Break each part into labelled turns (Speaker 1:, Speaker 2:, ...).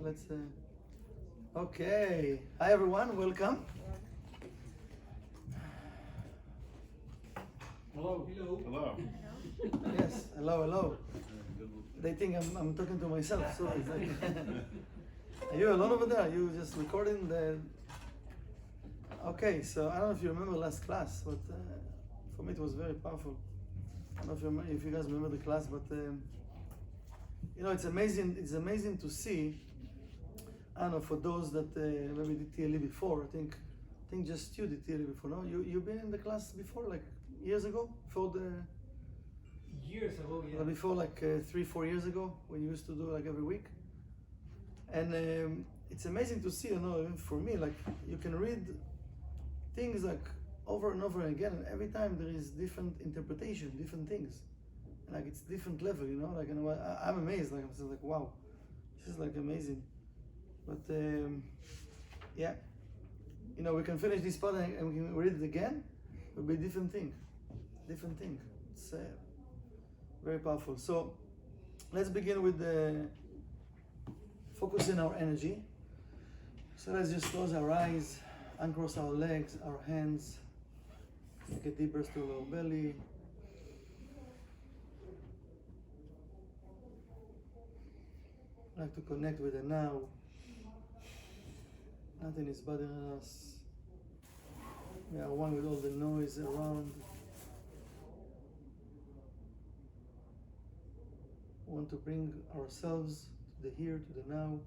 Speaker 1: let's. Okay. Hi everyone. Welcome.
Speaker 2: Hello. Hello.
Speaker 3: Hello.
Speaker 1: Yes. Hello. Hello. They think I'm talking to myself. So it's like. Are you alone over there? Are you just recording the? Okay. So I don't know if you remember last class, but for me it was very powerful. I don't know if you guys remember the class, but you know, it's amazing. It's amazing to see. I don't know, for those that maybe did TLE before. I think just you did TLE before. No, you've been in the class before, like years ago, before the.
Speaker 2: Years ago, yeah.
Speaker 1: Before, like 3-4 years ago, when you used to do like every week. And it's amazing to see. You know, for me, like you can read things like over and over again, and every time there is different interpretation, different things. Like it's different level, you know. Like, and I'm amazed. Like I'm just like, wow, this is like amazing. But yeah, you know, we can finish this part and we can read it again. It'll be a different thing, different thing. It's very powerful. So let's begin with focusing our energy. So let's just close our eyes, uncross our legs, our hands. Take a deep breath through our belly. I'd like to connect with the now. Nothing is bothering us. We are one with all the noise around. We want to bring ourselves to the here, to the now.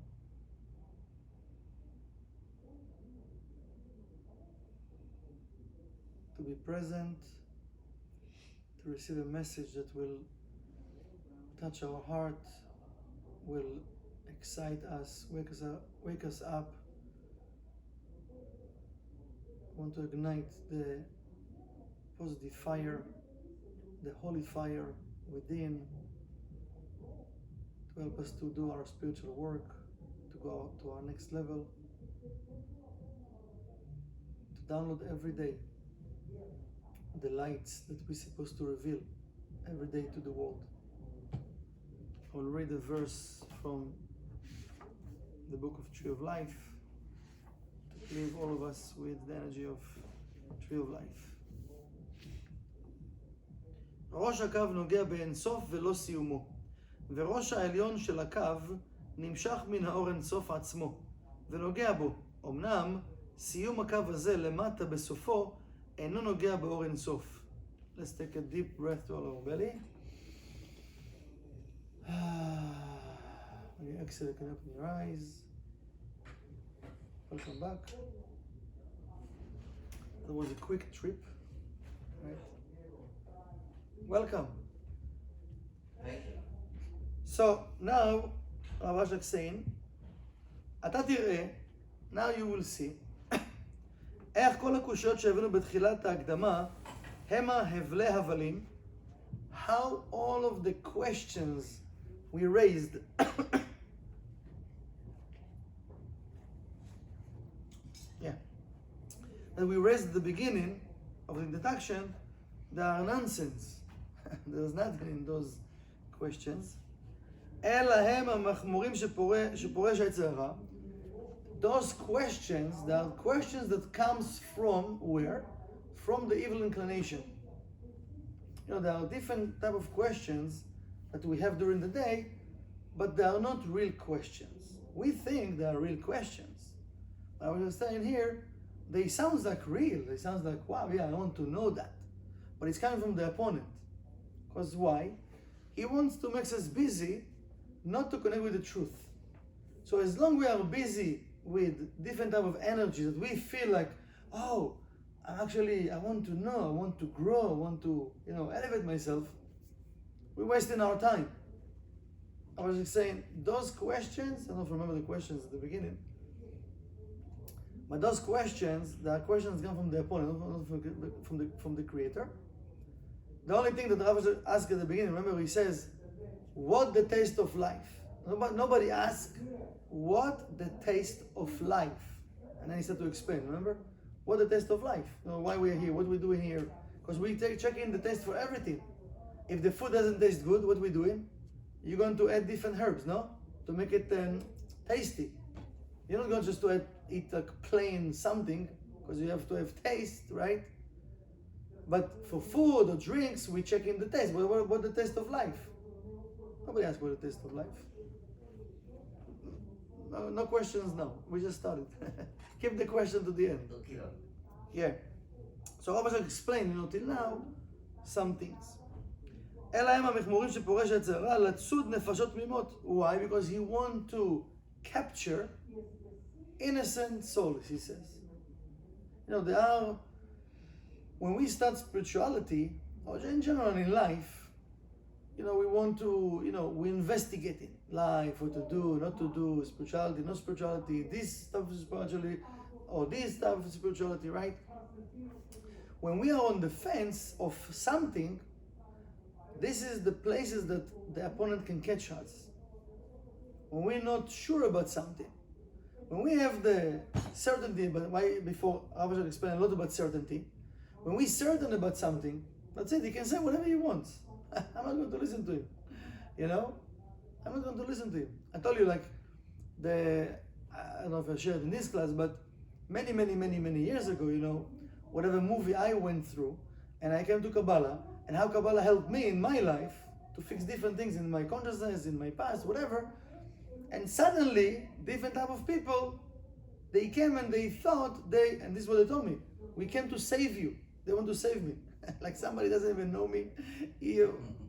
Speaker 1: To be present, to receive a message that will touch our heart, will excite us, wake us up. Want to ignite the positive fire, the holy fire within, to help us to do our spiritual work, to go to our next level, to download every day the lights that we're supposed to reveal every day to the world. I will read a verse from the book of Tree of Life to leave all of us with the energy of Tree of Life. ראש הקו נוגע באינסוף ולא סיומו, וראש העליון של הקו נמשך מן האור אינסוף עצמו, ונוגע בו. אמנם סיום הקו הזה למטה בסופו אינו נוגע באור אינסוף. Let's take a deep breath to our belly. When you exhale, you can open your eyes. Welcome back. That was a quick trip, right? Welcome. So now, Rav Ashlag saying, אתה תראה, now you will see, איך כל הקושיות שהבאנו בתחילת ההקדמה הם ההבלי הבלים, how all of the questions we raised that we raised at the beginning of the introduction, they are nonsense. There's nothing in those questions. אלא הם המחמורים שפורש היצר הרע. Those questions, they are questions that comes from where? From the evil inclination. You know, there are different type of questions that we have during the day, but they are not real questions. We think they are real questions. I was saying here, they sound like real. They sound like, wow, yeah, I want to know that. But it's coming from the opponent. Because why? He wants to make us busy, not to connect with the truth. So as long we are busy with different type of energy that we feel like, oh, I want to know, I want to grow, I want to, you know, elevate myself, we're wasting our time. I was just saying, those questions, I don't remember the questions at the beginning, but those questions, the questions come from the opponent, not from the creator. The only thing that Rav asked at the beginning, remember he says, what the taste of life? Nobody asked, what the taste of life? And then he started to explain, remember? What the taste of life? You know, why we're here, what we're doing here. Because we check in the taste for everything. If the food doesn't taste good, what are we doing? You're going to add different herbs, no? To make it tasty. You're not going just to eat like plain something, because you have to have taste, right? But for food or drinks, we check in the taste. What about the taste of life? Nobody asks what the taste of life. No questions, no. We just started. Keep the question to the end. Yeah. So Rabbi Shach explained, till now, some things. אלא הם המכמורים שפורש יצר הרע, לצוד נפשות תמימות. Why? Because he want to capture innocent souls, he says. There are, when we start spirituality, or in general in life, we want to, we investigate it. Life, what to do, not to do, spirituality, not spirituality, this stuff is spirituality, or this stuff is spirituality, right? When we are on the fence of something, this is the places that the opponent can catch us. When we're not sure about something. When we have the certainty, but why before Rabbi Shach explained a lot about certainty. When we're certain about something, that's it, he can say whatever he wants. I'm not going to listen to him. I'm not going to listen to him. I told you, I don't know if I shared in this class, but many years ago, whatever movie I went through, and I came to Kabbalah, and how Kabbalah helped me in my life to fix different things in my consciousness, in my past, whatever. And suddenly, different type of people, they came and they thought and this is what they told me, we came to save you. They want to save me. Like somebody doesn't even know me. He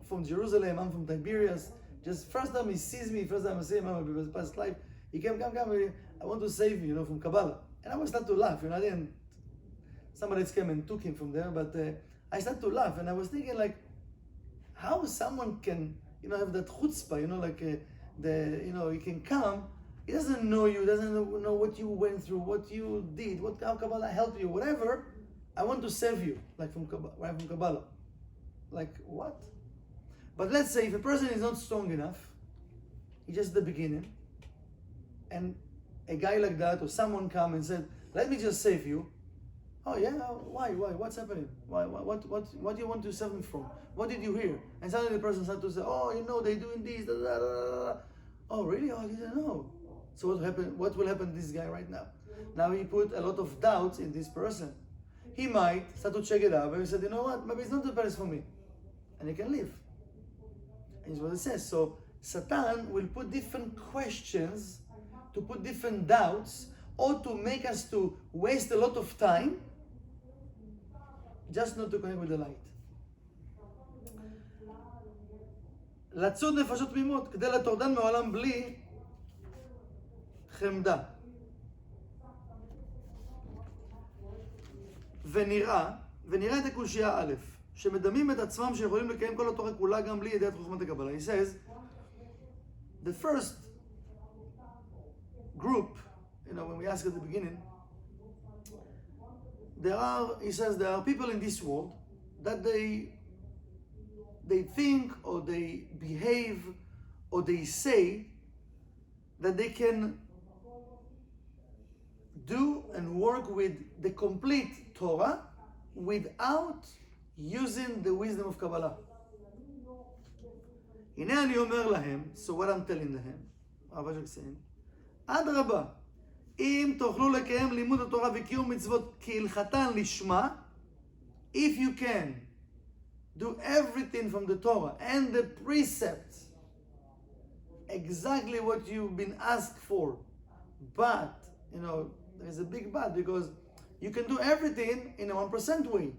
Speaker 1: from Jerusalem, I'm from Tiberias. Just first time he sees me, first time I see him, I'm in past life. He came, I want to save you, from Kabbalah. And I was start to laugh, somebody else came and took him from there, but I started to laugh, and I was thinking how someone can, have that chutzpah, he can come, he doesn't know you, doesn't know what you went through, what you did, how Kabbalah helped you, whatever. I want to save you, from Kabbalah. What? But let's say if a person is not strong enough, he's just the beginning, and a guy like that or someone come and said, let me just save you. Oh yeah, why? What's happening? What do you want to save me from? What did you hear? And suddenly the person started to say, oh, they're doing this, da, da, da, da. Oh really? Oh, I didn't know. So what will happen to this guy right now? Now he put a lot of doubts in this person. He might start to check it out, but he said, you know what, maybe it's not the place for me. And he can leave. And it's what it says. So Satan will put different questions, to put different doubts, or to make us to waste a lot of time, just not to connect with the light. לצוד נפשות תמימות, כדי לטורדן מעולם בלי חמדה. ונראה את הקושייה א', שמדמים את עצמם שיכולים לקיים כל התורה כולה גם בלי ידיעת חוכמת הקבלה. He says, the first group, when we ask at the beginning, there are people in this world that they think or they behave or they say that they can do and work with the complete Torah without using the wisdom of Kabbalah. הנה אני אומר להם, so what I'm telling them, Rabbi Shach saying, אדרבה, אם תוכלו לקיים לימוד התורה וקיום מצוות כהלכתן לשמה, if you can do everything from the Torah and the precepts, exactly what you've been asked for, but, there's a big but, because you can do everything in a 1% way.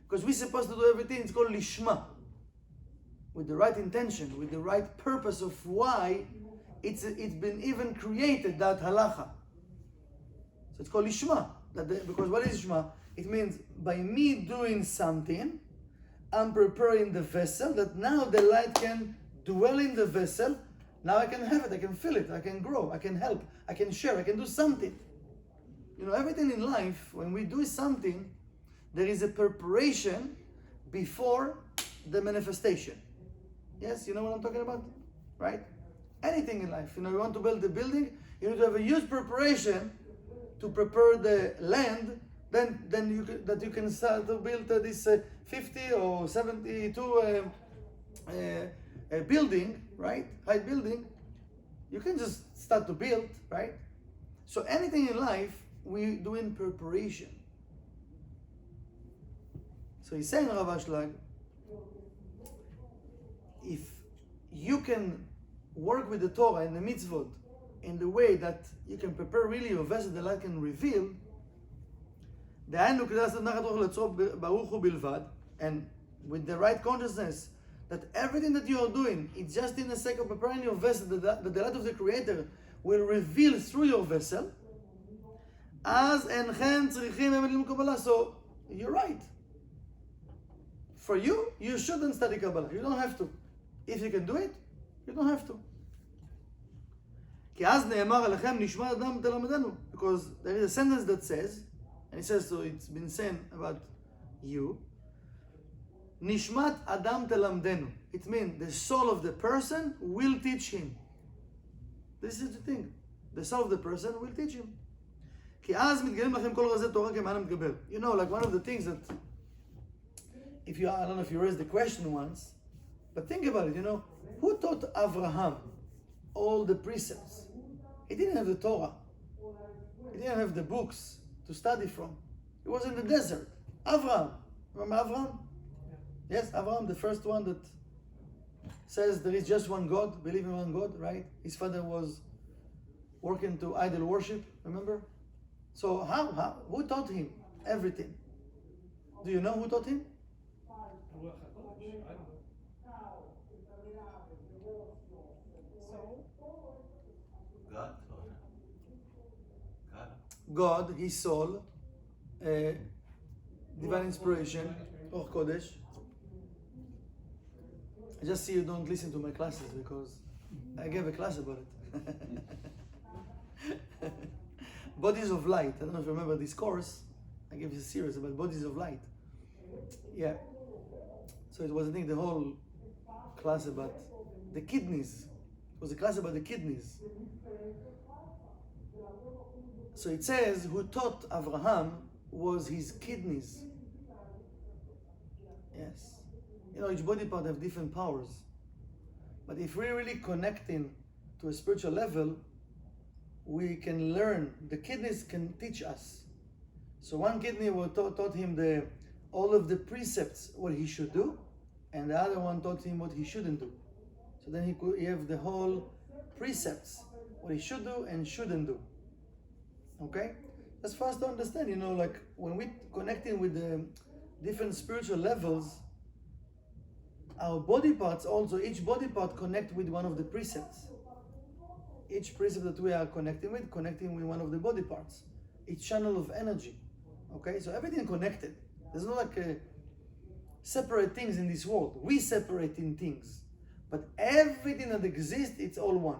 Speaker 1: Because we're supposed to do everything, it's called lishma, with the right intention, with the right purpose of why it's been even created, that halacha. So it's called lishma. Because what is lishma? It means by me doing something, I'm preparing the vessel, that now the light can dwell in the vessel. Now I can have it, I can feel it, I can grow, I can help, I can share, I can do something. Everything in life, when we do something, there is a preparation before the manifestation. Yes, you know what I'm talking about? Right? Anything in life. You want to build a building, you need to have a huge preparation to prepare the land, then you can start to build this 50 or 72 building, right? High building. You can just start to build, right? So anything in life, we do in preparation. So he's saying, Rav Ashlag, if you can work with the Torah and the mitzvot in the way that you can prepare really your vessel that Allah can reveal, דהיינו כדי לעשות נחת רוח לצרוף ברוך הוא בלבד, and with the right consciousness that everything that you are doing, it's just in the sake of preparing your vessel that the light of the Creator will reveal through your vessel, אז אינכם צריכים באמת ללמוד קבלה. So, you're right. For you, you shouldn't study Kabbalah. You don't have to. If you can do it, you don't have to. כי אז נאמר עליכם נשמת אדם תלמדנו. Because there is a sentence that says, and it says, so it's been said about you, נשמת אדם תלמדנו. It means the soul of the person will teach him. This is the thing. The soul of the person will teach him. כי אז מתגלים לכם כל רזי תורה כמען המתגבר. You know, like one of the things that, I don't know if you raised the question once, but think about it, you know, who taught Abraham all the precepts? He didn't have the Torah. He didn't have the books to study from. He was in the desert. Abraham. Remember Abraham? Yes, Abraham, the first one that says there is just one God, believe in one God, right? His father was working to idol worship, remember? So who taught him everything? Do you know who taught him?
Speaker 2: Ruach HaKodesh. I don't know.
Speaker 1: God, His soul, divine inspiration, Ruach Kodesh. I just see you don't listen to my classes because I gave a class about it. Bodies of light. I don't know if you remember this course. I gave you a series about bodies of light. Yeah. So it was, I think, the whole class about the kidneys. It was a class about the kidneys. So it says, who taught Abraham was his kidneys. Yes. You know, each body part have different powers. But if we're really connecting to a spiritual level, we can learn. The kidneys can teach us. So one kidney taught him all of the precepts, what he should do, and the other one taught him what he shouldn't do. So then he have the whole precepts, what he should do and shouldn't do. Okay? That's for us to understand, you know, like when we connecting with the different spiritual levels, our body parts also, each body part connect with one of the precepts. Each precept that we are connecting with one of the body parts. Each channel of energy. Okay? So everything connected. There's no like separate things in this world. We separate in things. But everything that exists, it's all one.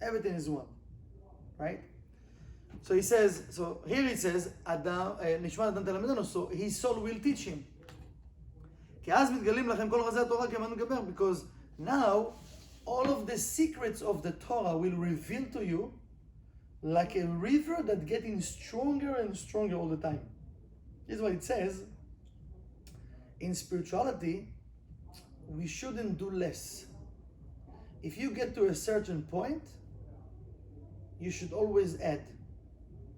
Speaker 1: Everything is one. Right? So he says, so here it says, נשמת אדם תלמדנו, so his soul will teach him. כי אז מתגלים לכם כל רזי התורה כמען המתגבר, because now all of the secrets of the Torah will reveal to you like a river that's getting stronger and stronger all the time. This is what it says. In spirituality, we shouldn't do less. If you get to a certain point, you should always add.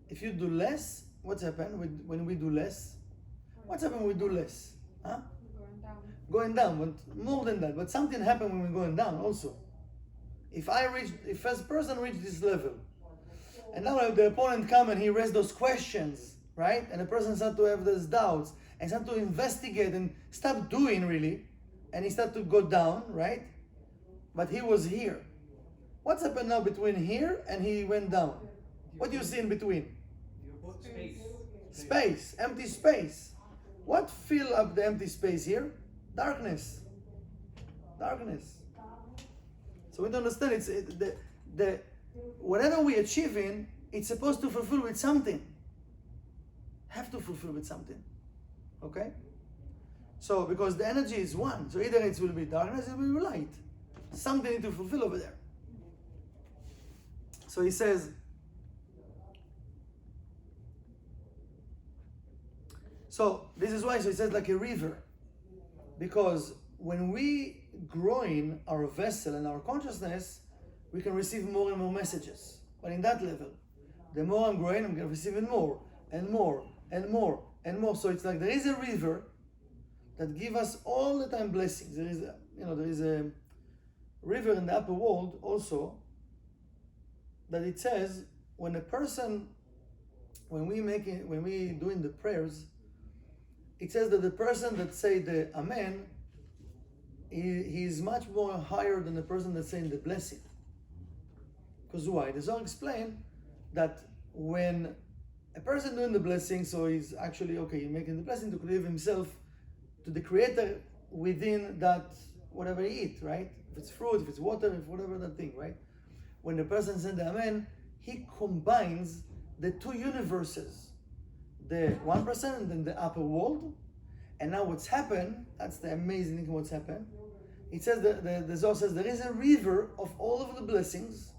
Speaker 1: If you do less, what's happened when we do less? What's happened when we do less? Huh? Going down, but more than that. But something happened when we're going down also. If first person reached this level, and now the opponent come and he raised those questions, right? And the person start to have those doubts and start to investigate and stop doing really, and he start to go down, right? But he was here. What's happened now between here and he went down? What do you see in between?
Speaker 2: Space.
Speaker 1: Space, empty space. What fill up the empty space here? Darkness. Darkness. So we don't understand. It's the whatever we achieve in, it's supposed to fulfill with something. Have to fulfill with something. Okay? So because the energy is one, so either it will be darkness, it will be light. Something need to fulfill over there. So he says, so this is why, so it says like a river. Because when we grow in our vessel and our consciousness, we can receive more and more messages. But in that level, the more I'm growing, I'm going to receive even more and more and more and more. So it's like there is a river that gives us all the time blessings. There is a river in the upper world also that it says when we doing the prayers, it says that the person that say the Amen, he is much more higher than the person that's saying the blessing. Because why? The Zohar explain that when a person doing the blessing, so he's actually, okay, making the blessing to cleave himself to the Creator within that, whatever he eat, right? If it's fruit, if it's water, if whatever that thing, right? When the person says the Amen, he combines the two universes, the 1% and then the upper world. And now what's happened, that's the amazing thing what's happened. It says, the Zohar says, there is a river of all of the blessings.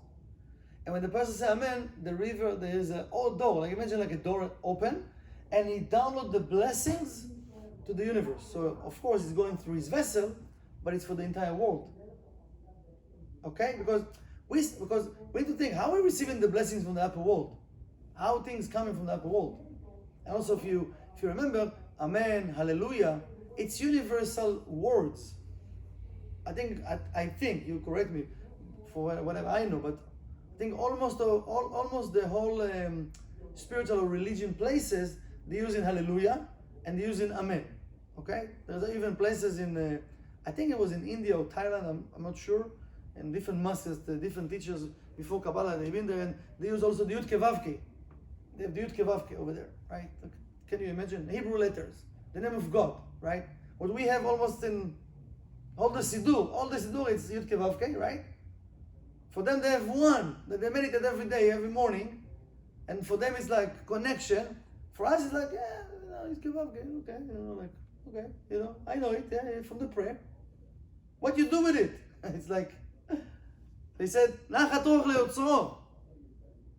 Speaker 1: And when the person says Amen, the river, there is a old door, like imagine like a door open, and he downloads the blessings to the universe. So of course it's going through his vessel, but it's for the entire world. Okay? Because we need to think, how are we receiving the blessings from the upper world? How are things coming from the upper world? And also if you remember, Amen, Hallelujah, it's universal words. I think you correct me for whatever I know, but I think almost the whole spiritual or religion places, they use in Hallelujah and they use in Amen. Okay? There's even places in, I think it was in India or Thailand, I'm not sure, and different masters, the different teachers before Kabbalah, they've been there, and they use also the Yud Ke Vav Ke. They have the Yud Ke Vav Ke over there, right? Can you imagine? Hebrew letters, the name of God, right? What we have almost in all the Siddur, it's Yud Ke Vav Ke, right? For them, they have one that they meditate every day, every morning, and for them it's like connection. For us, it's like, Yud Ke Vav Ke, okay, I know it, from the prayer. What you do with it? It's like, they said, Nachat Ruach leyotzro.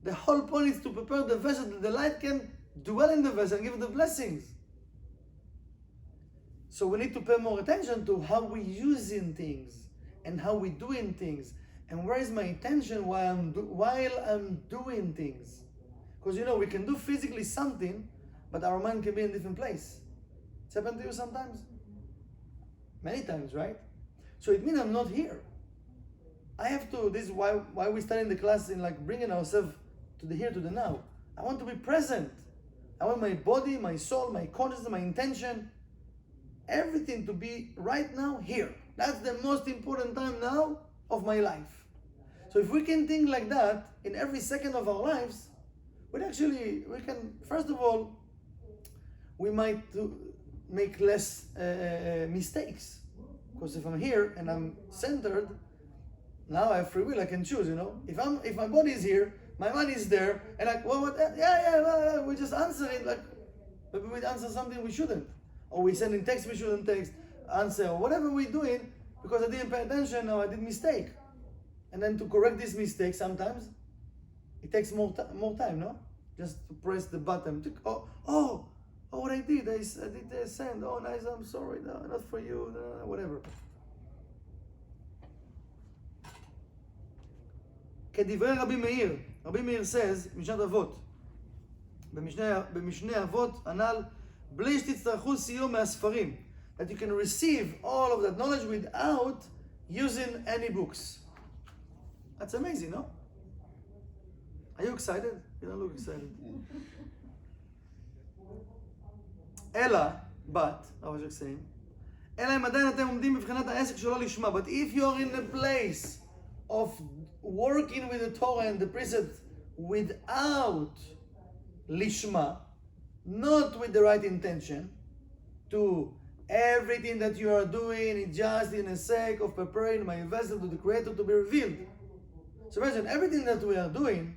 Speaker 1: The whole point is to prepare the vessel that the light can dwell in the vessel and give the blessings. So we need to pay more attention to how we using things and how we doing things, and where is my intention while I'm doing things. Because we can do physically something, but our mind can be in a different place. It's happened to you sometimes? Many times, right? So it means I'm not here. I have to, this is why we study the class in like bringing ourselves to the here, to the now. I want to be present. I want my body, my soul, my consciousness, my intention, everything to be right now here. That's the most important time now of my life. So if we can think like that in every second of our lives, we can, first of all, we might make less mistakes. Because if I'm here and I'm centered, now I have free will, I can choose, If my body is here, my mind is there, and like, we just answer it like, maybe we answer something we shouldn't. Or we send in text we shouldn't text, answer, or whatever we're doing, because I didn't pay attention or I did mistake. And then to correct this mistake sometimes, it takes more time, no? Just to press the button. What I did send. Oh, nice, I'm sorry, no, not for you, no, whatever. כדברי רבי מאיר says, משנת אבות, במשנה אבות הנ"ל, בלי שתצטרכו סיוע מהספרים, that you can receive all of that knowledge without using any books. That's amazing, no? Are you excited? You don't look excited. but, I was just saying, אלא אם עדיין אתם עומדים בבחינת העסק שלא לשמה. But if you're in the place of working with the Torah and the precepts without lishma, not with the right intention, to everything that you are doing is just in the sake of preparing my vessel to the Creator to be revealed. So imagine, everything that we are doing,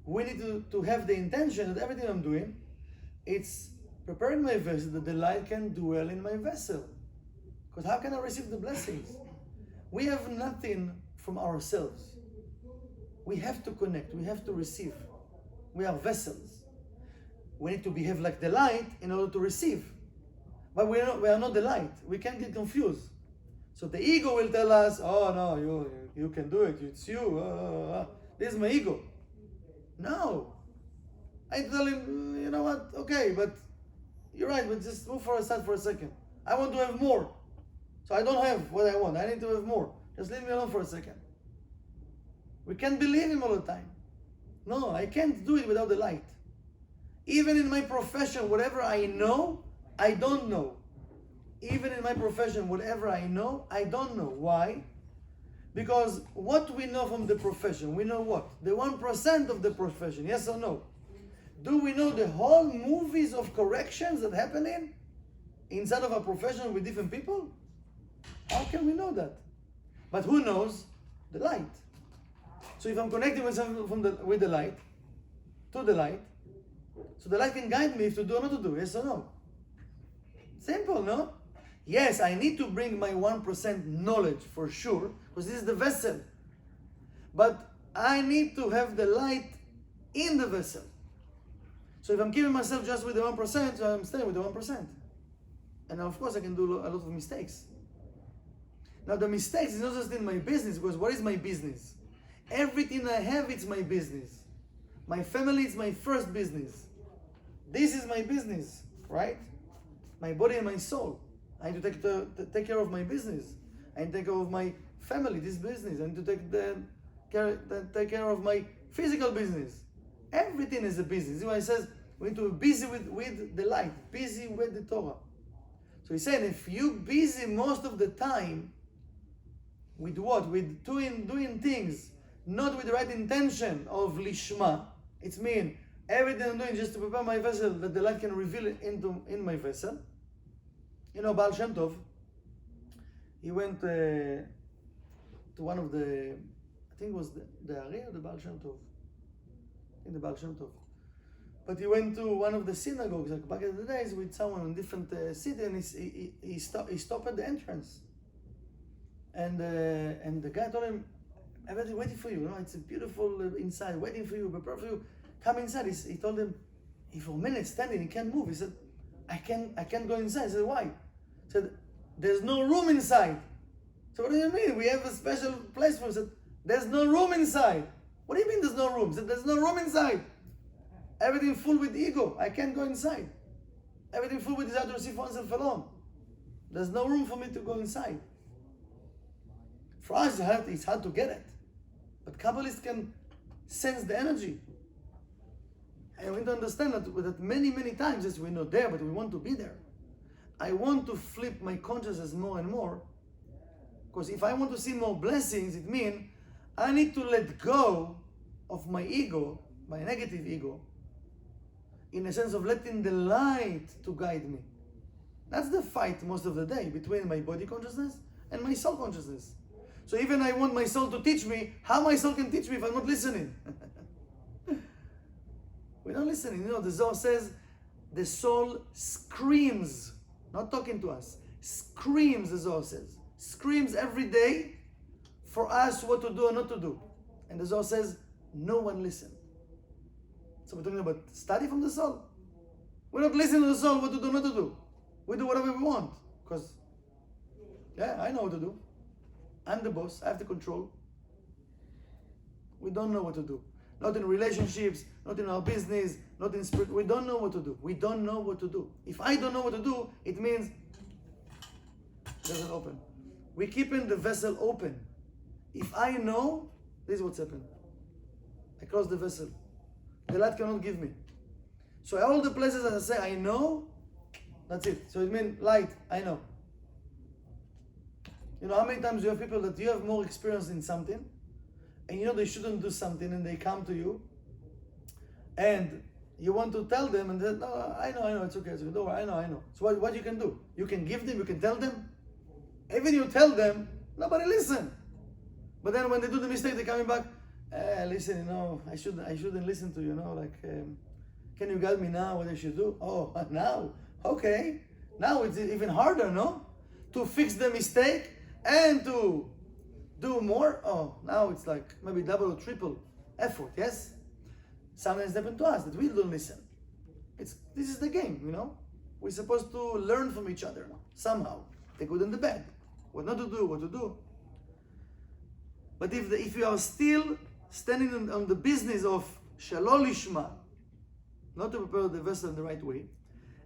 Speaker 1: we need to have the intention that everything I'm doing, it's preparing my vessel that the light can dwell in my vessel. Because how can I receive the blessings? We have nothing from ourselves. We have to connect, we have to receive. We are vessels. We need to behave like the light in order to receive. But we are not the light. We can't get confused. So the ego will tell us, oh no, you You can do it. It's you. This is my ego. No. I tell him, you know what? Okay, but you're right. But just move aside for a second. I want to have more. So I don't have what I want. I need to have more. Just leave me alone for a second. We can't believe him all the time. No, I can't do it without the light. Even in my profession, whatever I know, I don't know. Even in my profession, whatever I know, I don't know. Why? Because what we know from the profession, we know what? The 1% of the profession, yes or no? Do we know the whole movies of corrections that happen inside of a profession with different people? How can we know that? But who knows? The light. So if I'm connecting myself with the light, to the light, so the light can guide me if to do or not to do, yes or no? Simple, no? Yes, I need to bring my 1% knowledge for sure, because this is the vessel. But I need to have the light in the vessel. So if I'm keeping myself just with the 1%, so I'm staying with the 1%. And of course I can do a lot of mistakes. Now the mistakes is not just in my business, because what is my business? Everything I have, it's my business. My family is my first business. This is my business, right? My body and my soul. I need to take care of my business. I need to take care of my family, this business. I need to take care of my physical business. Everything is a business. This is why it says we need to be busy with the light, busy with the Torah. So he's saying if you busy most of the time with what? With doing things not with the right intention of lishma. It's mean everything I'm doing just to prepare my vessel that the light can reveal it in my vessel. You know, Baal Shem Tov, he went to one of the, I think it was the Ari or the Baal Shem Tov? I think the Baal Shem Tov. But he went to one of the synagogues, like back in the days, with someone in different city, and he stopped at the entrance. And the guy told him, everything waiting for you, you know, it's a beautiful inside, waiting for you, prepared for you. Come inside. He told him, he for a minute standing, he can't move. He said, I can't go inside. He said, why? He said, there's no room inside. So what do you mean? We have a special place for him. He said, there's no room inside. What do you mean there's no room? He said, there's no room inside. Everything full with ego. I can't go inside. Everything full with desire to receive oneself alone. There's no room for me to go inside. For us, it's hard to get it. But Kabbalists can sense the energy. And we need to understand that many, many times, yes, we're not there, but we want to be there. I want to flip my consciousness more and more. Because if I want to see more blessings, it means I need to let go of my ego, my negative ego, in a sense of letting the light to guide me. That's the fight most of the day between my body consciousness and my soul consciousness. So even I want my soul to teach me, how my soul can teach me if I'm not listening? We're not listening. You know, the Zohar says the soul screams, not talking to us, screams, the Zohar says. Screams every day for us what to do or not to do. And the Zohar says, no one listens. So we're talking about study from the soul. We're not listening to the soul what to do, not to do. We do whatever we want. Because, yeah, I know what to do. I'm the boss. I have the control. We don't know what to do. Not in relationships, not in our business, not in spirit. We don't know what to do. We don't know what to do. If I don't know what to do, it means it doesn't open. We're keeping the vessel open. If I know, this is what's happened. I close the vessel. The light cannot give me. So all the places that I say I know, that's it. So it means light, I know. You know how many times you have people that you have more experience in something, and you know they shouldn't do something, and they come to you, and you want to tell them, and they say, no, I know, it's okay, don't worry, I know. So what you can do? You can give them, you can tell them. Even you tell them, nobody listen. But then when they do the mistake, they're coming back, listen, you know, I shouldn't listen to you, you know, like, can you guide me now what I should do? Oh, now, okay. Now it's even harder, no? To fix the mistake and to do more. Oh, now it's like maybe double or triple effort, yes? Sometimes it happens to us that we don't listen. This is the game, you know? We're supposed to learn from each other somehow. The good and the bad. What not to do, what to do. But if you are still standing on the business of shalol lishma, not to prepare the vessel in the right way,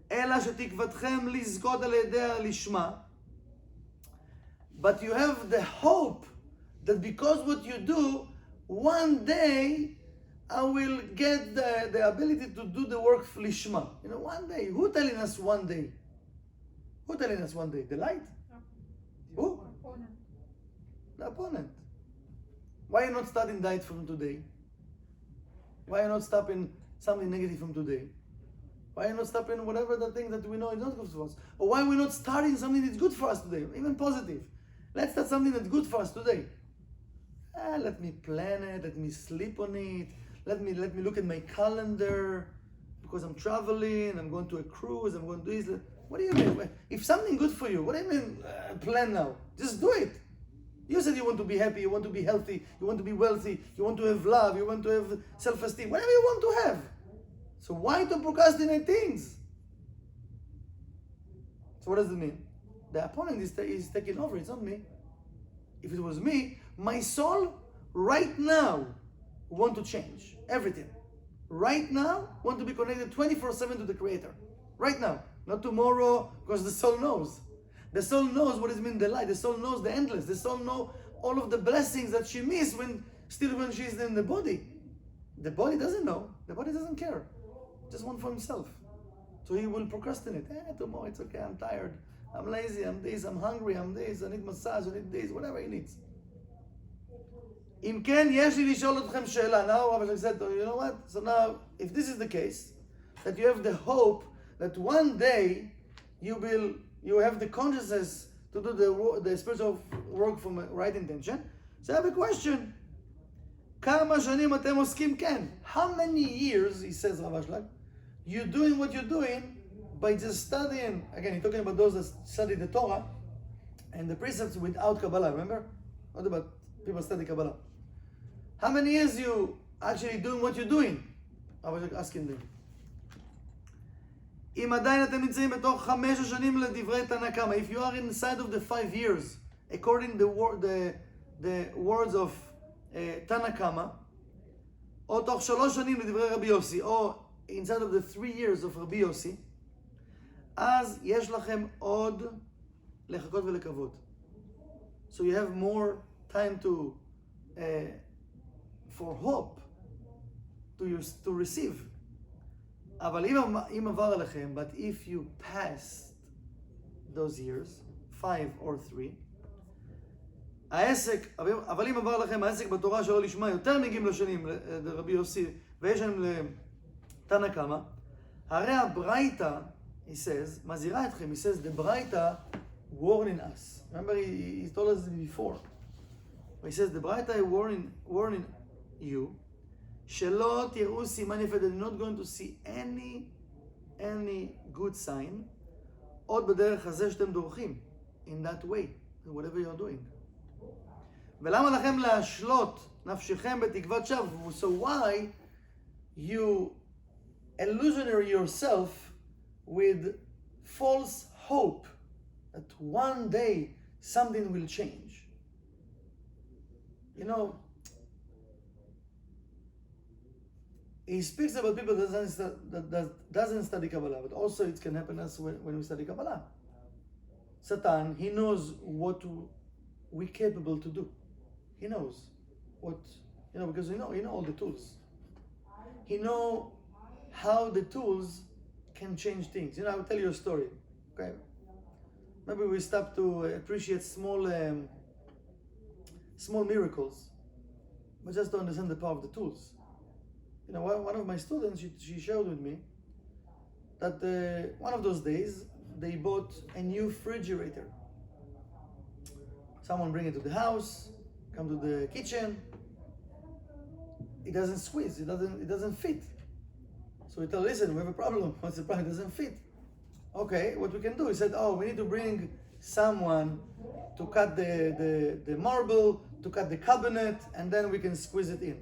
Speaker 1: אלא שתקוותכם לזכות על ידי הלשמה, but you have the hope that because what you do, one day I will get the ability to do the work lishma. You know, one day. Who telling us one day? Who telling us one day? The light? Who?
Speaker 3: Opponent.
Speaker 1: The opponent. Why are you not starting diet from today? Why are you not stopping something negative from today? Why are you not stopping whatever the thing that we know is not good for us? Or why are we not starting something that's good for us today, even positive? Let's start something that's good for us today. Let me plan it, let me sleep on it, let me look at my calendar, because I'm traveling, I'm going to a cruise, I'm going to do this. What do you mean? If something good for you, what do you mean plan now? Just do it. You said you want to be happy, you want to be healthy, you want to be wealthy, you want to have love, you want to have self-esteem, whatever you want to have. So why to procrastinate things? So what does it mean? The opponent is taking over, it's not me. If it was me, my soul right now want to change everything. Right now want to be connected 24/7 to the Creator. Right now, not tomorrow, because the soul knows. The soul knows what is mean the light. The soul knows the endless. The soul knows all of the blessings that she missed when she's in the body. The body doesn't know. The body doesn't care. Just one for himself. So he will procrastinate. Tomorrow it's okay, I'm tired. I'm lazy, I'm this, I'm hungry, I'm this, I need massage, I need this, whatever he needs. אם כן, יש לי לשאול אתכם שאלה. Now Rabbi Shlomo said, you know what? So now, if this is the case, that you have the hope that one day you have the consciousness to do the spiritual work from a right intention, so I have a question. כמה שנים אתם עוסקים כן? How many years, he says, Rav Ashlag, you're doing what you're doing by just studying, again, he's talking about those that study the Torah and the precepts without Kabbalah, remember? Not about people study Kabbalah. How many years you actually doing what you're doing? I was asking them. אם עדיין אתם נמצאים בתוך 5 השנים לדברי תנא קמא, if you are inside of the 5 years, according the words of תנא קמא, או תוך 3 שנים לדברי רבי יוסי, או inside of the 3 years of רבי יוסי, אז יש לכם עוד לחכות ולקוות. So you have more time to for hope to receive. אבל אם עבר עליכם, but if you passed those years, 5 or 3, העסק, אבל אם עבר לכם העסק בתורה שלא לשמה יותר מגימל שנים לרבי יוסי ויש להם לתנא קמא, הרי הברייתא, he says, מזהירה אתכם, he says, the ברייתא warning us. Remember he told us before. He says, the ברייתא warning you, שלא תראו סימן יפה, they're not going to see any good sign, עוד בדרך הזה שאתם דורכים, in that way, whatever you're doing. ולמה לכם להשלות נפשכם בתקוות שווא? So why you illusionary yourself with false hope that one day something will change? You know, he speaks about people that doesn't study Kabbalah, but also it can happen us when we study Kabbalah. Satan, he knows what we're capable to do. He knows what, because he know all the tools. He know how the tools can change things. I will tell you a story. Okay, maybe we stop to appreciate small miracles, but just to understand the power of the tools. One of my students, she shared with me that one of those days they bought a new refrigerator. Someone bring it to the house, come to the kitchen. It doesn't squeeze. It doesn't fit. So we tell, listen, we have a problem. What's the problem? It doesn't fit. Okay, what we can do? He said, we need to bring someone to cut the marble, to cut the cabinet, and then we can squeeze it in.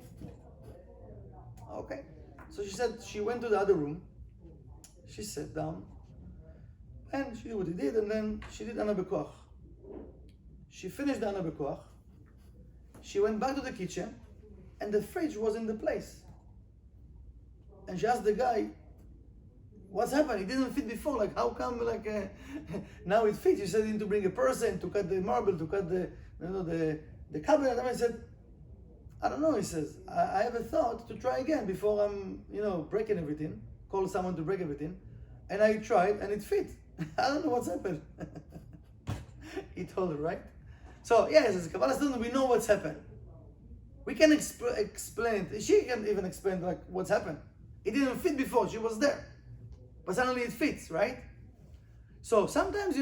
Speaker 1: Okay. So she said she went to the other room. She sat down, and she did what he did, and then she did Ana Bekoach. She finished the Ana Bekoach. she went back to the kitchen and the fridge was in the place. And she asked the guy, what's happened? It didn't fit before. Like, how come now it fits? You said you need to bring a person to cut the marble, to cut the cabinet. And I said, I don't know, he says. I have a thought to try again before I'm, breaking everything. Call someone to break everything. And I tried and it fit. I don't know what's happened. He told her, right? So, yes, as a Kabbalah student, we know what's happened. We can explain. She can even explain what's happened. It didn't fit before. She was there. But suddenly it fits, right? So sometimes,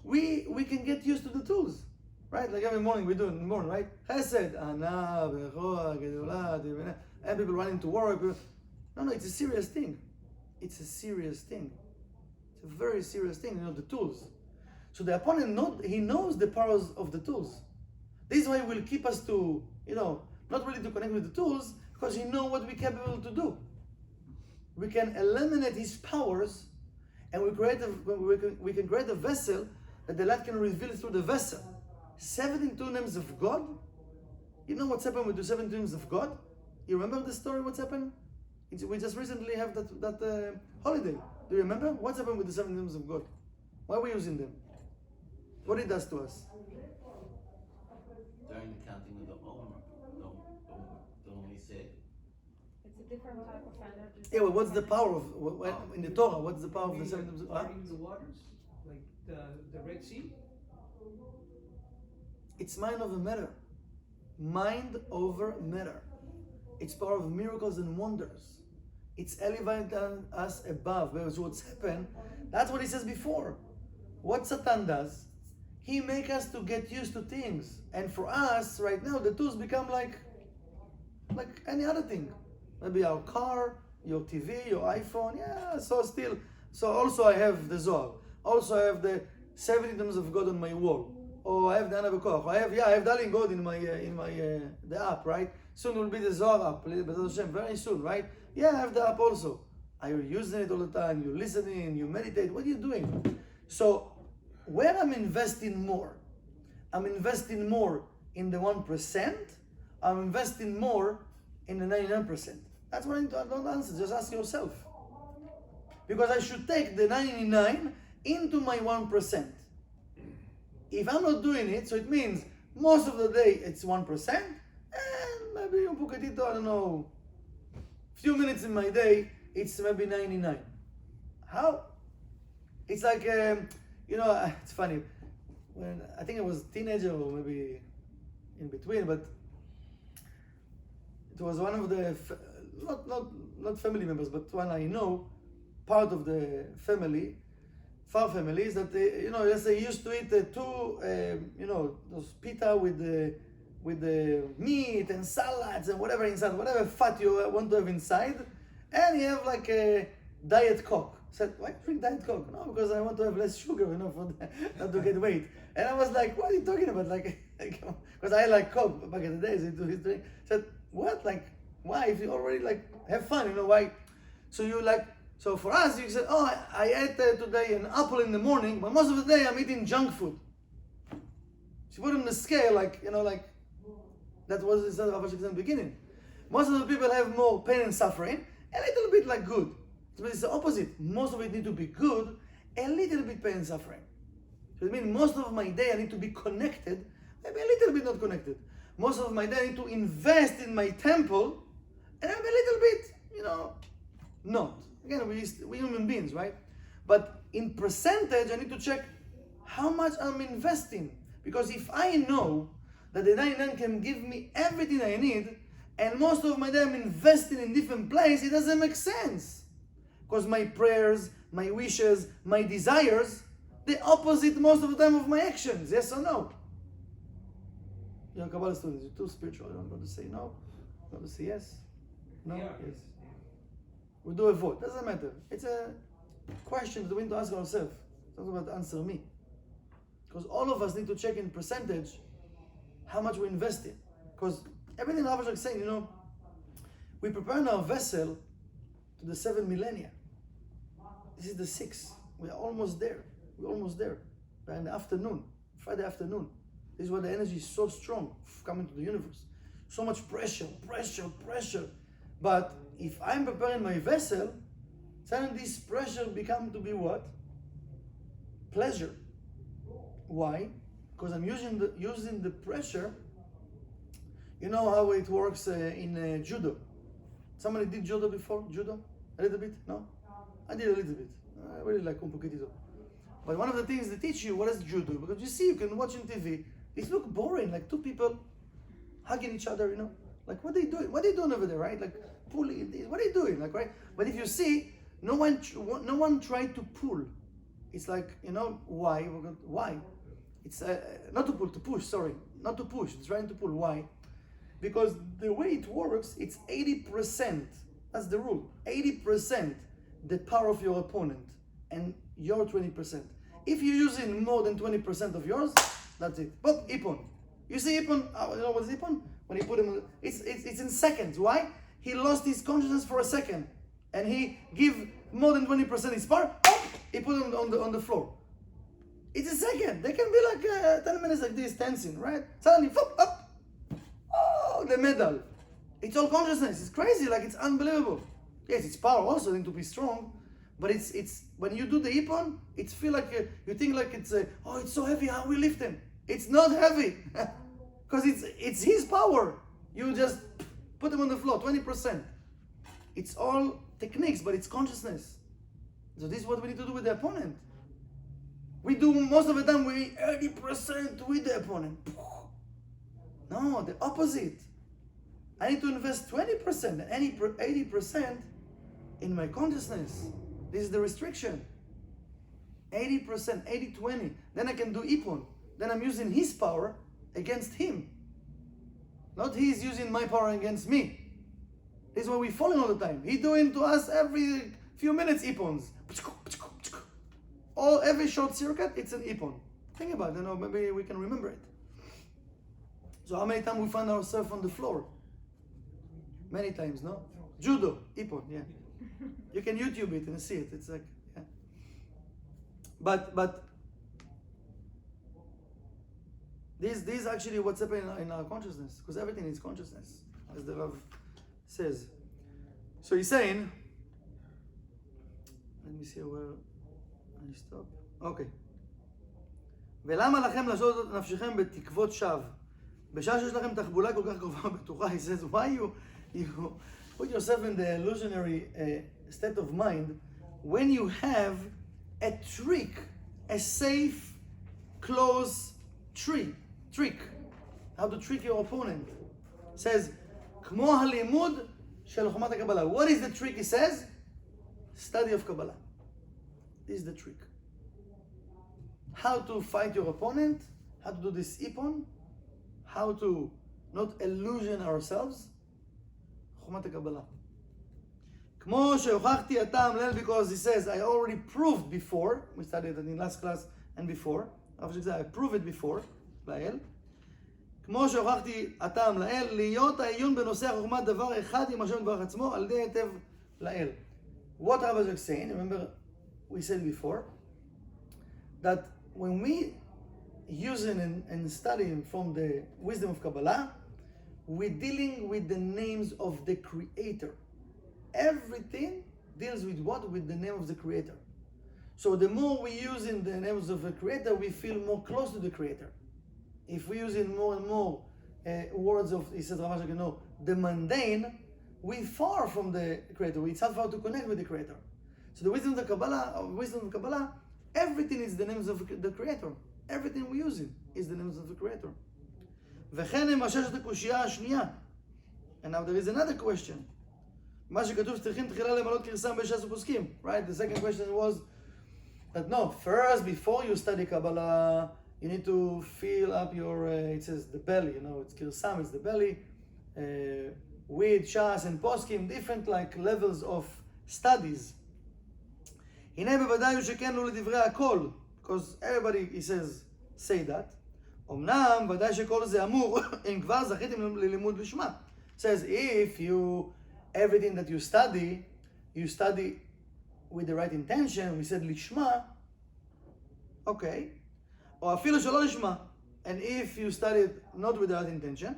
Speaker 1: we can get used to the tools. Right? Like every morning we do in the morning, right? Chesed, Ana, Bechoa, Gedolah, and people running to work. No, it's a serious thing. It's a serious thing. It's a very serious thing, the tools. So the opponent, he knows the powers of the tools. This is why he will keep us to, not really to connect with the tools, because he knows what we're capable to do. We can eliminate his powers, and we can create a vessel that the light can reveal through the vessel. 72 names of God. You know what's happened with the 72 names of God? You remember the story? What's happened? We just recently have that holiday. Do you remember? What's happened with the 7 names of God? Why are we using them? What it does to us?
Speaker 3: During the counting of the Omer, don't we say?
Speaker 4: It's a different type of energy.
Speaker 1: Yeah, well, what's the power of in the Torah? What's the power of the 7 names of God?
Speaker 2: Parting the waters, like the Red Sea.
Speaker 1: It's mind over matter. Mind over matter. It's power of miracles and wonders. It's elevating us above. Because what's happened, that's what he says before. What Satan does, he makes us to get used to things. And for us, right now, the tools become like any other thing. Maybe our car, your TV, your iPhone. Yeah, so also I have the Zohar. Also I have the 70 names of God on my wall. Or I have the Ana B'Koach. I have Darling God in my the app, right? Soon will be the Zohar app, very soon, right? Yeah, I have the app also. Are you using it all the time? You listening, you meditate, what are you doing? So where I'm investing more? I'm investing more in the 1%, I'm investing more in the 99%. That's what I don't answer, just ask yourself. Because I should take the 99 into my 1%. If I'm not doing it, so it means most of the day it's 1%, and maybe un poquitito, I don't know, few minutes in my day, it's maybe 99. How? It's like, it's funny. When I think I was a teenager or maybe in between, but it was one of the, not family members, but one I know, part of the family, far families that let's say used to eat those pita with the meat and salads and whatever inside, whatever fat you want to have inside, and you have like a diet Coke. I said, why drink diet Coke? No, because I want to have less sugar, not to get weight. And I was like, what are you talking about? Because I like Coke back in the days. I said, what? Like, why? If you already have fun, why? So for us, you said, I ate today an apple in the morning, but most of the day I'm eating junk food. So you put on the scale, that was the Rav Ashik in the beginning. Most of the people have more pain and suffering, a little bit good. But it's the opposite. Most of it need to be good, a little bit pain and suffering. So it means most of my day I need to be connected, maybe a little bit not connected. Most of my day I need to invest in my temple, and I'm a little bit, not. Again, we human beings, right? But in percentage, I need to check how much I'm investing. Because if I know that the 99 can give me everything I need, and most of my day I'm investing in different places, it doesn't make sense. Because my prayers, my wishes, my desires, the opposite most of the time of my actions. Yes or no? You're a Kabbalah student, you're too spiritual. You're not going to say no. You're going to say yes. No?
Speaker 2: Yeah.
Speaker 1: Yes. We do a vote. Doesn't matter. It's a question that we need to ask ourselves. It's not about to answer me. Because all of us need to check in percentage how much we invest in. Because everything Rav Ashik is saying, we prepare our vessel to the 7 millennia. This is the 6. We're almost there. We're in the afternoon, Friday afternoon. This is why the energy is so strong coming to the universe. So much pressure, pressure, pressure. But if I'm preparing my vessel, suddenly this pressure become to be what? Pleasure. Why? Because I'm using the pressure. You know how it works in judo. Somebody did judo before? Judo? A little bit? No? I did a little bit. I really like un poquitito. But one of the things they teach you, what is judo? Because you see, you can watch on TV, it looks boring, like two people hugging each other, you know? Like, what are they doing? What are they doing over there, right? Like, pulling, what are they doing, like, right? But if you see, no one tried to pull. It's like, you know, why? Why? It's not to pull, to push, sorry. Not to push, it's trying to pull. Why? Because the way it works, it's 80%, that's the rule, 80% the power of your opponent and your 20%. If you're using more than 20% of yours, that's it. But Ippon. You see Ippon, you know what's Ippon? When he put him, it's in seconds. Why? He lost his consciousness for a second. And he give more than 20% his power, he put him on the floor. It's a second. They can be like 10 minutes like this, dancing, right? Suddenly, up. Oh, the medal. It's all consciousness. It's crazy, like it's unbelievable. Yes, it's power also, need to be strong. But it's when you do the Ippon, it feel like you think like it's it's so heavy. How we lift him? It's not heavy, because it's his power. You just put him on the floor, 20%. It's all techniques, but it's consciousness. So this is what we need to do with the opponent. We do most of the time we 80% with the opponent. No, the opposite. I need to invest 20% and 80% in my consciousness. This is the restriction. 80%, 80-20. Then I can do Ippon. Then I'm using his power against him. Not he's using my power against me. This is what we're falling all the time. He's doing to us every few minutes Ippons. Every short circuit, it's an Ippon. Think about it, maybe we can remember it. So how many times we find ourselves on the floor? Many times, no? Judo, Ippon, yeah. You can YouTube it and see it. It's like, yeah. But this is actually what's happening in our consciousness, because everything is consciousness, as the Rav says. So he's saying, let me see where I stop. Okay. ולמה לכם לשאות נפשכם בתקוות שווא? בשעה שיש לכם תחבולה כל כך קרובה ובטוחה, he says, why you put yourself in the illusionary state of mind when you have a trick, a safe, close trick, how to trick your opponent. It says, כמו הלימוד של חוכמת הקבלה. What is the trick, he says? Study of Kabbalah. This is the trick. How to fight your opponent, how to do this Ippon, how to not illusion ourselves. חוכמת הקבלה. כמו שהוכחתי הטעם לאל, because he says, I already proved before, we studied it in last class and before, I proved it before, לאל. כמו שהוכחתי הטעם לאל, להיות העיון בנושא החוכמה דבר אחד עם השם יתברך עצמו, על ידי היטב לאל. What I was saying, remember we said before, that when we using and studying from the wisdom of Kabbalah, we're dealing with the names of the Creator. Everything deals with what? With the name of the Creator. So the more we use in the names of the Creator, we feel more close to the Creator. If we're using more and more words of, he says, the mundane, we're far from the Creator. It's hard to connect with the Creator. So the wisdom of Kabbalah, everything is the names of the Creator. Everything we're using is the names of the Creator. וכן למשש את הקושייה השנייה. And now there is another question. מה שכתוב שצריכים תחילה למלות גרסם בש"ס ופוסקים. Right? The second question was that no, first, before you study Kabbalah, you need to fill up your, it says the belly, it's Kirsam, it's the belly, with Shas and Poskim, different like levels of studies. הנה בוודאי הוא שכן לו לדברי הכל, because everybody, he says, say that. אמנם ודאי שכל זה אמור, אם כבר זכיתם ללימוד לשמה. Says, if everything that you study with the right intention, we said לשמה, okay, או אפילו שלא לשמה, and if you study it not with that intention,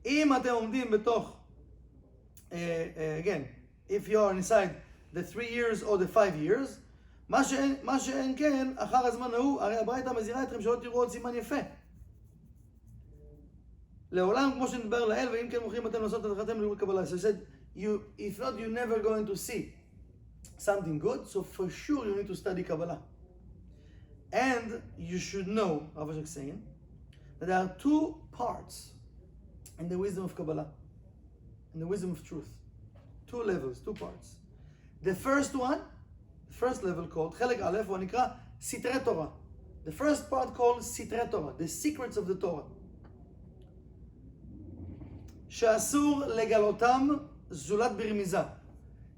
Speaker 1: אם אתם עומדים בתוך, again, if you are inside the 3 years or the 5 years, מה שאין כן, אחר הזמן ההוא, הרי הברייתא מזהירה אתכם שלא תראו עוד סימן יפה. לעולם, כמו שנדבר לאל, ואם כן מוכרים אתם לעשות את הדרכתם ללימוד קבלה. So he said, if not, you're never going to see something good, so for sure you need to study Kabbalah. And you should know, Rav Ashek saying, that there are 2 parts in the wisdom of Kabbalah, in the wisdom of truth. 2 levels, 2 parts. The first one, the first level called חלק א', הוא נקרא סתרי תורה. The first part called סתרי תורה, the secrets of the Torah. שאסור לגלותם זולת ברמיזה.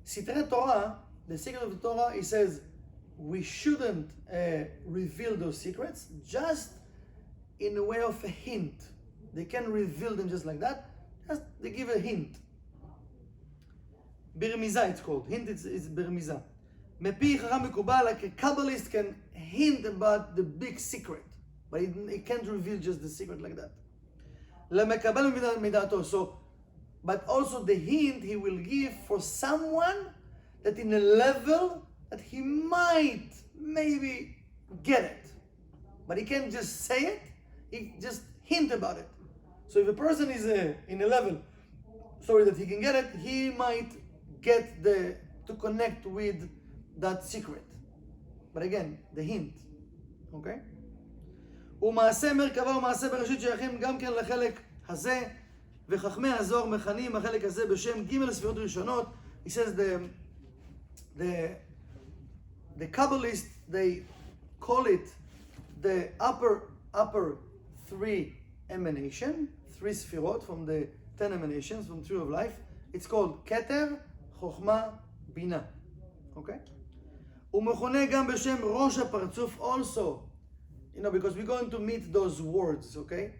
Speaker 1: סתרי תורה, the secret of the Torah, he says, we shouldn't reveal those secrets just in a way of a hint. They can't reveal them just like that. Just they give a hint. ברמיזה it's called. Hint is ברמיזה. מפי חכם מקובל, like a Kabbalist can hint about the big secret, but he can't reveal just the secret like that. למקבל מדעתו. So, but also the hint he will give for someone that in a level that he might maybe get it. But he can't just say it, he just hint about it. So if a person is in a level, that he can get it, he might get to connect with that secret. But again, the hint, okay? ומעשה מרכבה ומעשה בראשית שייכים גם כן לחלק הזה, וחכמי הזוהר מכנים החלק הזה בשם ג' ספירות ראשונות. He says the Kabbalists, they call it the upper 3 emanation, 3 sfirot from the 10 emanations from Tree of Life. It's called Keter, Chochma, Bina. Okay? הוא מכונה גם בשם ראש הפרצוף also. Because we're going to meet those words, okay?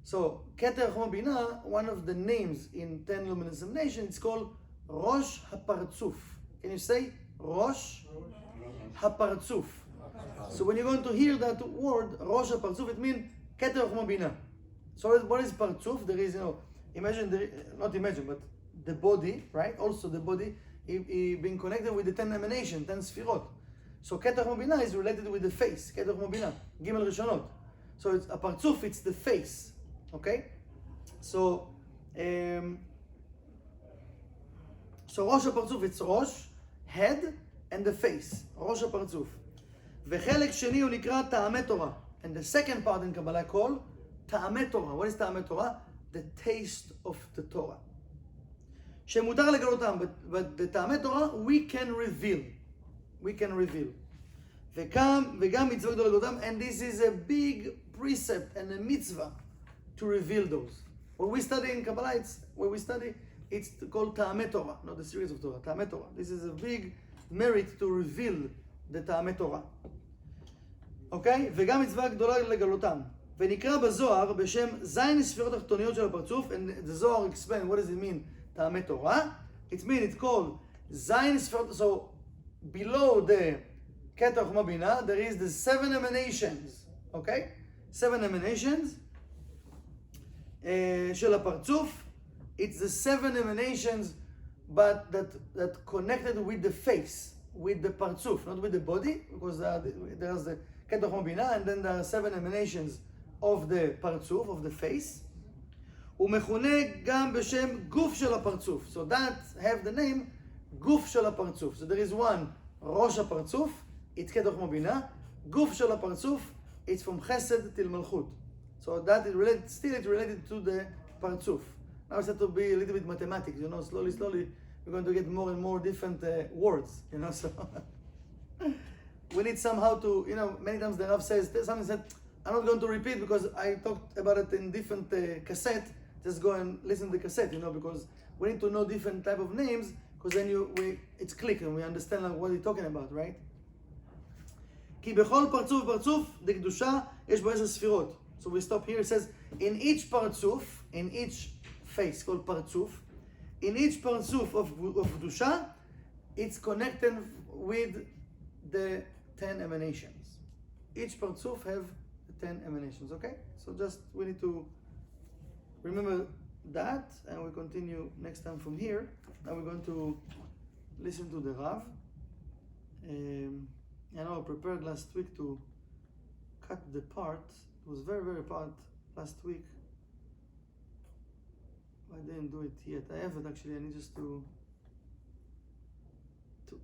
Speaker 1: So, Keter, Chochma, Bina, one of the names in 10 luminous emanations, it's called Rosh HaPartzuf. Can you say Rosh HaPartzuf? So when you're going to hear that word, Rosh HaPartzuf, it means Keter, Chochma, Bina. So what is Partzuf? There is, not imagine, but the body, right? Also the body, being connected with the 10 emanations, 10 sfirot. So Keter, Chochma, Bina is related with the face. Keter, Chochma, Bina, Gimel Rishonot. So it's a Partzuf, it's the face. Okay? So Rosh HaPartzuf, it's Rosh, head, and the face. Rosh HaPartzuf. וחלק שני הוא נקרא טעמי תורה. And the second part in Kabbalah called טעמי תורה. What is טעמי תורה? The taste of the Torah. שמותר לגלותם, but the טעמי תורה we can reveal. We can reveal. וגם מצווה גדולה לגלותם, and this is a big precept and a mitzvah to reveal those. When we study in Kabbalah, it's called טעמי תורה, not the series of Torah, טעמי תורה. This is a big merit to reveal the טעמי תורה. אוקיי? וגם מצווה גדולה לגלותם. ונקרא בזוהר בשם זין ספירות התחתוניות של הפרצוף, and the Zohar explain what does it mean, טעמי תורה. It's called זין ספירות, so below the Keter, Chochma, Bina, there is the 7 emanations, okay? 7 emanations של הפרצוף. It's the 7 emanations, but that connected with the face, with the partzuf, not with the body, because there's the Keter, Chochma, Bina, and then there are 7 emanations of the partzuf, of the face. הוא מכונה גם בשם גוף של הפרצוף. So that have the name גוף של הפרצוף. So there is one, ראש הפרצוף, it's Keter, Chochma, Bina. גוף של הפרצוף, it's from Chesed till Malchut. So that is related, still it's related to the partzuf. Now it's have to be a little bit mathematics, slowly we're going to get more and more different words, so we need somehow to, many times the Rav says, something said, I'm not going to repeat because I talked about it in different cassette, just go and listen to the cassette, because we need to know different type of names, because then it's click and we understand what you're talking about, right? כי בכל פרצוף ופרצוף דקדושה יש בו 10 ספירות. So we stop here, it says, in each partzuf, in each face called partzuf, in each partzuf of Kedusha, it's connected with the 10 emanations. Each partzuf have the 10 emanations. Okay, so just we need to remember that, and we continue next time from here. Now we're going to listen to the Rav. I know I prepared last week to cut the part. It was very part last week. I didn't do it yet. I have it actually. I need just to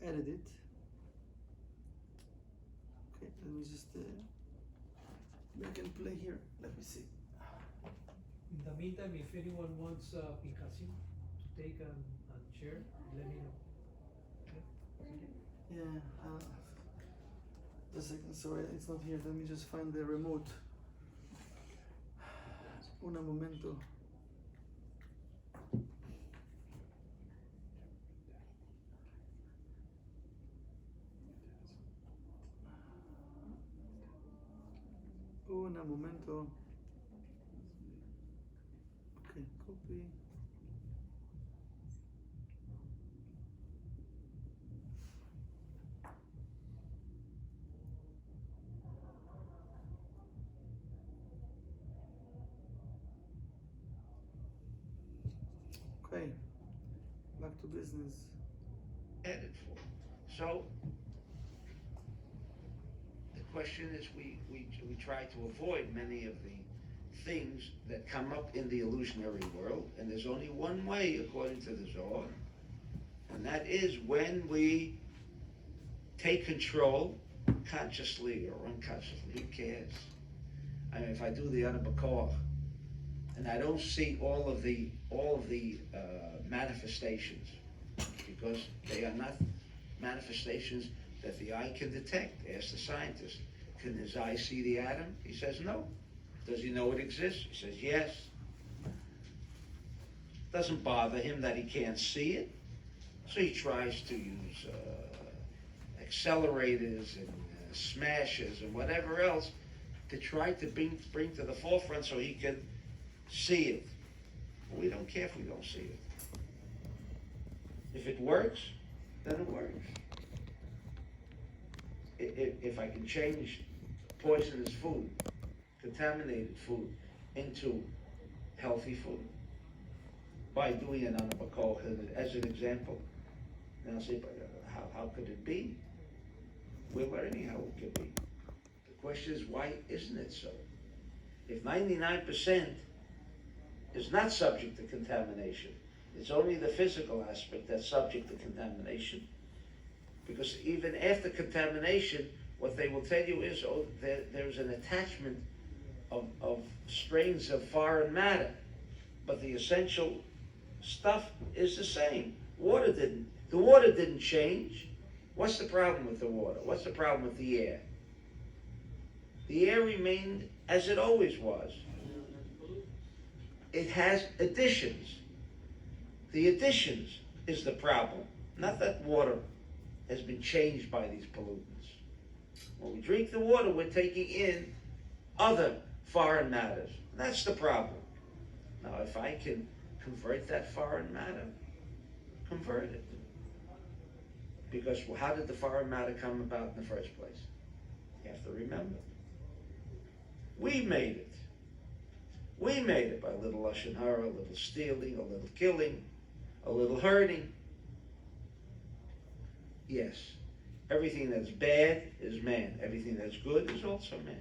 Speaker 1: edit it. Okay, let me just maybe I can play here. Let me see.
Speaker 2: In the meantime, if anyone wants Pinchasim to take and share, let me know. Okay?
Speaker 1: Yeah. Just a second. Sorry, it's not here. Let me just find the remote. Un momento. Un momento. Okay, copy. Okay, back to business.
Speaker 5: Headed for. So the question is, we try to avoid many of the things that come up in the illusionary world, and there's only one way according to the Zohar, and that is when we take control consciously or unconsciously. Who cares? I mean, if I do the Ana B'Koach and I don't see all of the manifestations, because they are not manifestations that the eye can detect. Ask the scientist, can his eye see the atom? He says no. Does he know it exists? He says yes. Doesn't bother him that he can't see it, so he tries to use accelerators and smashes and whatever else to try to bring to the forefront so he can see it. We don't care if we don't see it. If it works, then it works. If I can change poisonous food, contaminated food, into healthy food by doing an Ana B'Koach as an example, and I'll say, but how could it be? We're learning how it could be. The question is, why isn't it so? If 99% is not subject to contamination, it's only the physical aspect that's subject to contamination. Because even after contamination, what they will tell you is, there's an attachment of strains of foreign matter, but the essential stuff is the same. The water didn't change. What's the problem with the water? What's the problem with the air? The air remained as it always was. It has additions. The additions is the problem, not that water has been changed by these pollutants. When we drink the water, we're taking in other foreign matters. That's the problem. Now, if I can convert that foreign matter, convert it. Because how did the foreign matter come about in the first place? You have to remember. We made it. We made it by a little lashon hara, a little stealing, a little killing, a little hurting. Yes, everything that's bad is man. Everything that's good is also man.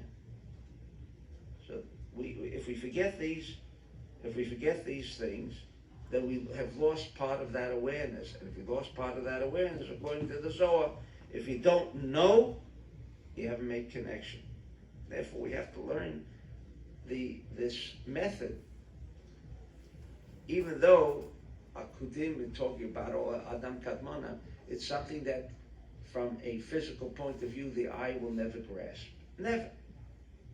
Speaker 5: So if we forget these things, then we have lost part of that awareness. And if we lost part of that awareness, according to the Zohar, if you don't know, you haven't made connection. Therefore, we have to learn this method. Even though Akudim, we're talking about all Adam Kadmona, it's something that, from a physical point of view, the eye will never grasp. Never.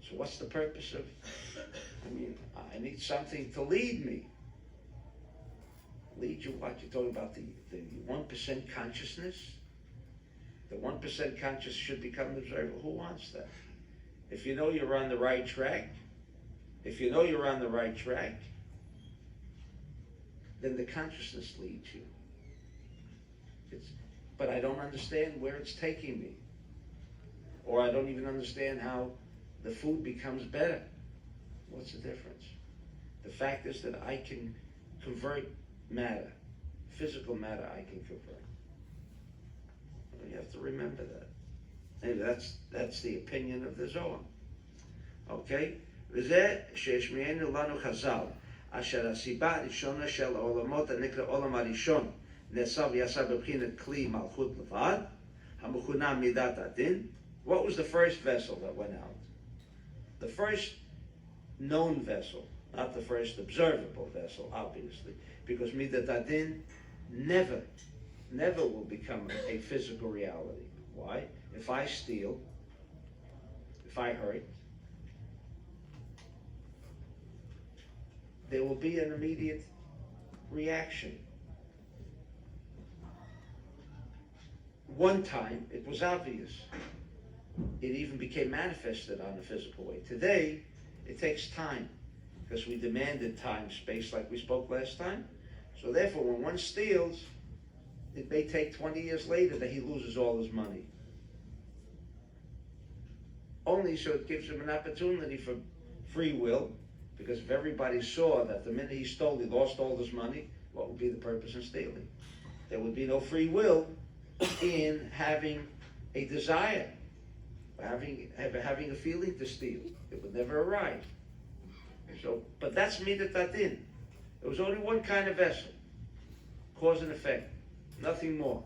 Speaker 5: So what's the purpose of, I need something to lead me. Lead you what? You're talking about the 1% consciousness? The 1% conscious should become an observer. Who wants that? If you know you're on the right track, then the consciousness leads you. But I don't understand where it's taking me. Or I don't even understand how the food becomes better. What's the difference? The fact is that I can convert matter, physical matter I can convert. You have to remember that. And that's the opinion of the Zohar. Okay? וזה שהשמיענו לנו חז"ל, אשר הסיבה הראשונה של העולמות הנקרא עולם הראשון, נעשה ויעשה בבחינת כלי מלכות לבד, המכונה מידת הדין. What was the first vessel that went out? The first known vessel, not the first observable vessel, obviously, because midat adin never will become a physical reality. Why? If I steal, if I hurt, there will be an immediate reaction. One time, it was obvious. It even became manifested on a physical way. Today, it takes time, because we demanded time, space, like we spoke last time. So therefore, when one steals, it may take 20 years later that he loses all his money. Only so it gives him an opportunity for free will, because if everybody saw that the minute he stole, he lost all his money, what would be the purpose in stealing? There would be no free will in having a desire, having a feeling to steal. It would never arrive. So, but that's midat adin. There was only one kind of vessel, cause and effect, nothing more.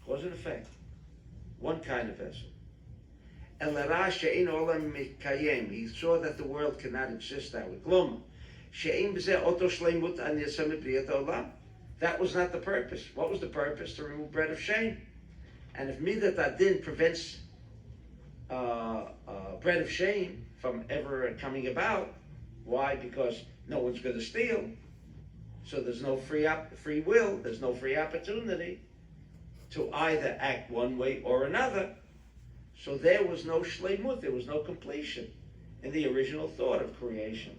Speaker 5: Cause and effect, one kind of vessel. He saw that the world cannot exist that way. That was not the purpose. What was the purpose? To remove bread of shame. And if midat adin prevents bread of shame from ever coming about, why? Because no one's going to steal. So there's no free will, there's no free opportunity to either act one way or another. So there was no shleimut, there was no completion in the original thought of creation.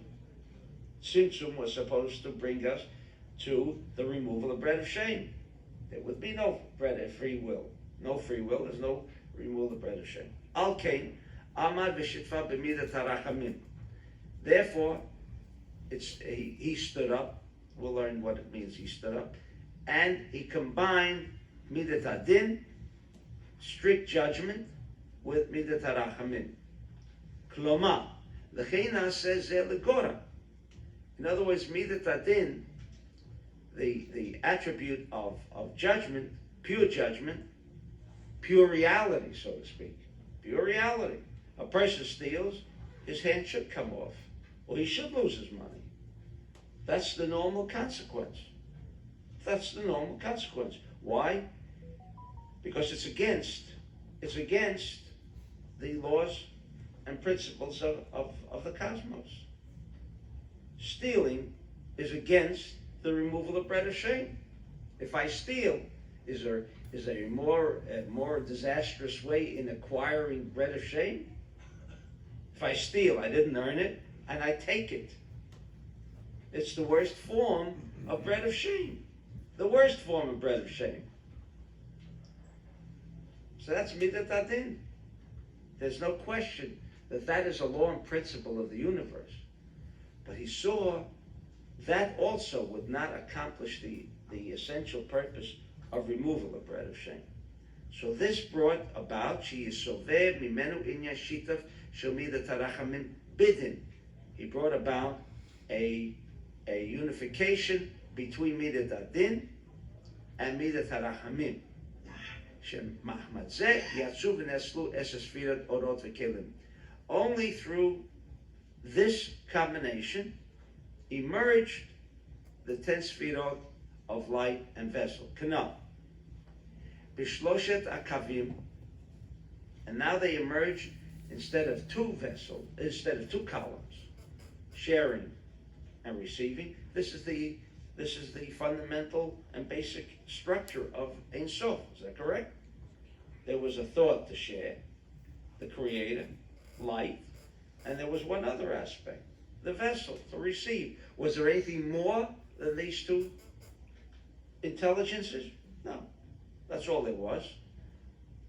Speaker 5: Tzimtzum was supposed to bring us to the removal of bread of shame. There would be no bread of free will. No free will, there's no removal of bread of shame. Al kain, amad v'shitfa b'midat harachamim. Therefore, he stood up. We'll learn what it means, he stood up. And he combined midat adin, strict judgment, with midat harachamim. Kloma, l'cheina says legora. In other words, midat adin, the attribute of judgment, pure reality, so to speak. Pure reality. A person steals, his hand should come off, or he should lose his money. That's the normal consequence. That's the normal consequence. Why? Because it's against the laws and principles of the cosmos. Stealing is against the removal of bread of shame. If I steal, is there a more disastrous way in acquiring bread of shame? If I steal, I didn't earn it, and I take it. It's the worst form of bread of shame. The worst form of bread of shame. So that's midat adin. There's no question that is a law and principle of the universe. But he saw that also would not accomplish the essential purpose of removal of bread of shame. So this brought about sheyisover mimenu inya shitav shel midat harachamim bidin. He brought about a unification between midat adin and midat harachamim. Shemahmad zeh yatzu v'neslu es sfirat orot v'kelim. Only through this combination emerged the 10 sfirot of light and vessel. Kana. Bishloshet akavim. And now they emerge instead of two columns, sharing and receiving. This is the fundamental and basic structure of Ein Sof. Is that correct? There was a thought to share, the creator, light, and there was one other aspect, the vessel, to receive. Was there anything more than these two intelligences? No. That's all there was.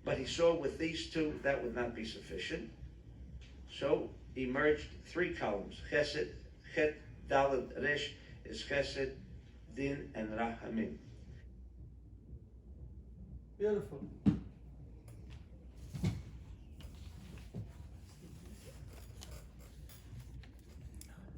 Speaker 5: But he saw with these two, that would not be sufficient. So emerged 3 columns. Chesed, Chet, Dalet, Resh is Chesed, Din, and Rahamim.
Speaker 1: Beautiful.